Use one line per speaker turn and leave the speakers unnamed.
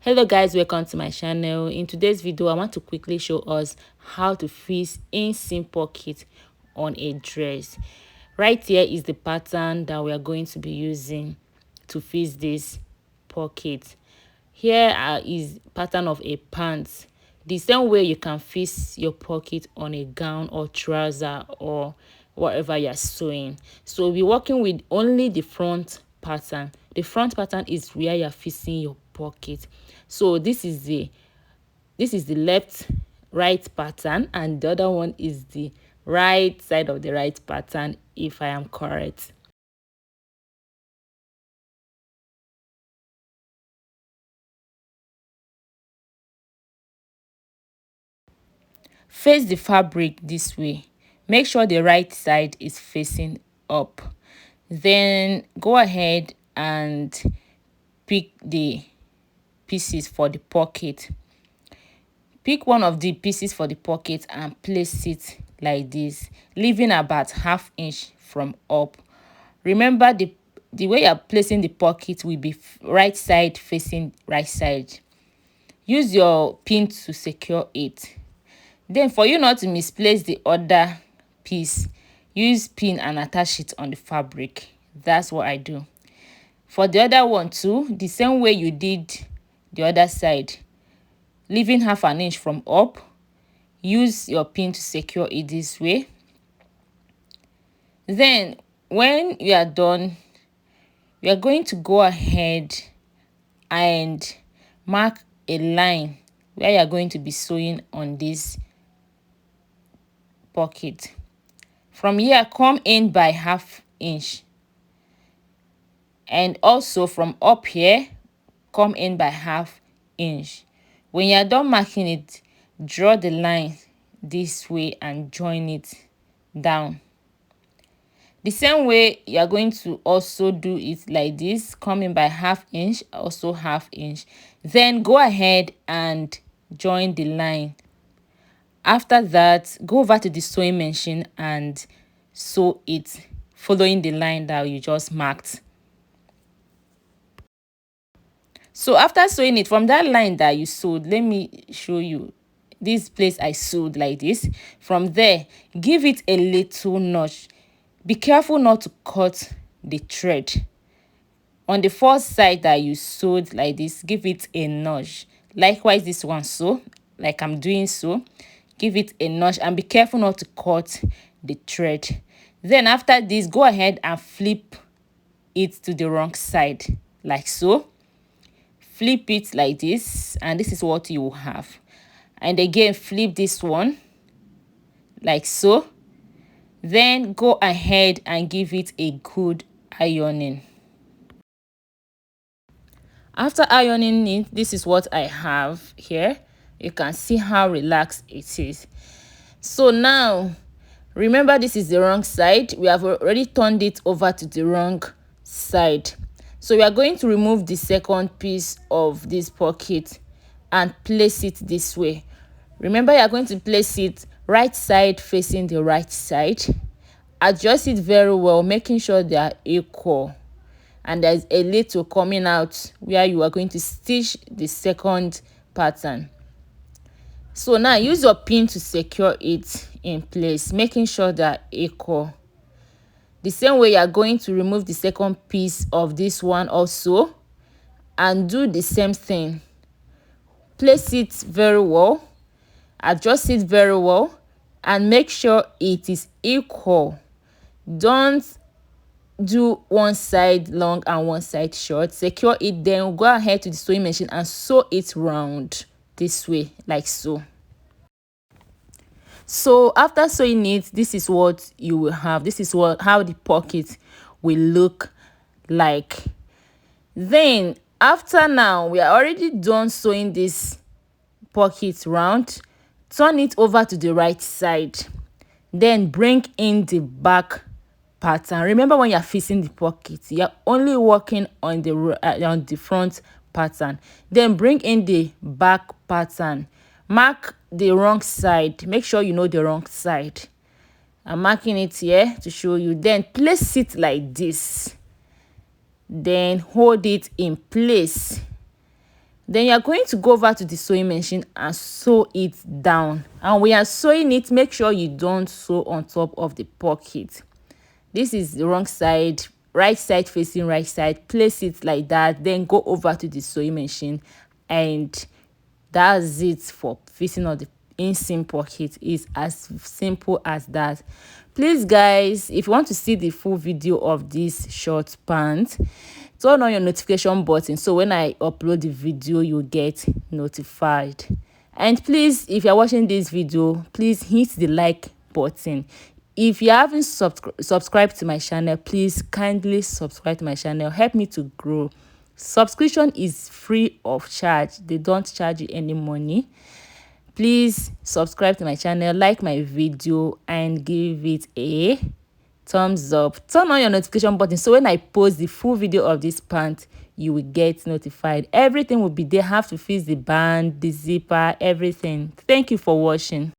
Hello guys, welcome to my channel. In today's video I want to quickly show us how to fix inseam pocket on a dress. Right here is the pattern that we are going to be using to fix this pocket. Here is pattern of a pants. The same way you can fix your pocket on a gown or trouser or whatever you're sewing. So we'll be working with only the front pattern. The front pattern is where you're fixing your pocket. So this is the left right pattern, and the other one is the right side of the right pattern, if I am correct. Face the fabric this way. Make sure the right side is facing up. Then go ahead and pick the pieces for the pocket. Pick one of the pieces for the pocket and place it like this, leaving about ½ inch from up. Remember, the way you're placing the pocket will be right side facing right side. Use your pin to secure it. Then for you not to misplace the other piece, use pin and attach it on the fabric. That's what I do. For the other one too, the same way you did the other side, leaving ½ inch from up, use your pin to secure it this way. Then when you are done, we are going to go ahead and mark a line where you are going to be sewing on this pocket. From here, come in by ½ inch, and also from up here, come in by ½ inch. When you are done marking it, draw the line this way and join it down. The same way you are going to also do it like this, come in by ½ inch, also ½ inch. Then go ahead and join the line. After that, go over to the sewing machine and sew it following the line that you just marked. So after sewing it from that line that you sewed, let me show you this place I sewed like this. From there, give it a little notch. Be careful not to cut the thread. On the first side that you sewed like this, give it a notch. Likewise, this one, so like I'm doing so, give it a notch and be careful not to cut the thread. Then after this, go ahead and flip it to the wrong side like so. Flip it like this, and this is what you will have. And again, flip this one like so. Then go ahead and give it a good ironing. After ironing it, this is what I have here. You can see how relaxed it is. So now, remember, this is the wrong side. We have already turned it over to the wrong side. So we are going to remove the second piece of this pocket and place it this way. Remember, you are going to place it right side facing the right side. Adjust it very well, making sure they are equal. And there's a little coming out where you are going to stitch the second pattern. So now use your pin to secure it in place, making sure they are equal. The same way you are going to remove the second piece of this one also, and do the same thing. Place it very well, adjust it very well, and make sure it is equal. Don't do one side long and one side short. Secure it, then go ahead to the sewing machine and sew it round this way like so. So after sewing it, this is what you will have. This is how the pocket will look like. Then after now, we are already done sewing this pocket round. Turn it over to the right side. Then bring in the back pattern. Remember, when you're fixing the pocket, you're only working on the front pattern. Then bring in the back pattern. Mark the wrong side. Make sure you know the wrong side. I'm marking it here to show you. Then place it like this. Then hold it in place. Then you are going to go over to the sewing machine and sew it down. And when you are sewing it, make sure you don't sew on top of the pocket. This is the wrong side, right side facing right side. Place it like that, then go over to the sewing machine, and that's it for fitting of the inseam pocket. Is as simple as that. Please guys, if you want to see the full video of this short pant, turn on your notification button so when I upload the video you get notified. And please, if you're watching this video, please hit the like button. If you haven't subscribed to my channel, please kindly subscribe to my channel. Help me to grow. Subscription is free of charge. They don't charge you any money. Please subscribe to my channel, like my video, and give it a thumbs up. Turn on your notification button so when I post the full video of this pant, you will get notified. Everything will be there. Have to fix the band, the zipper, everything. Thank you for watching.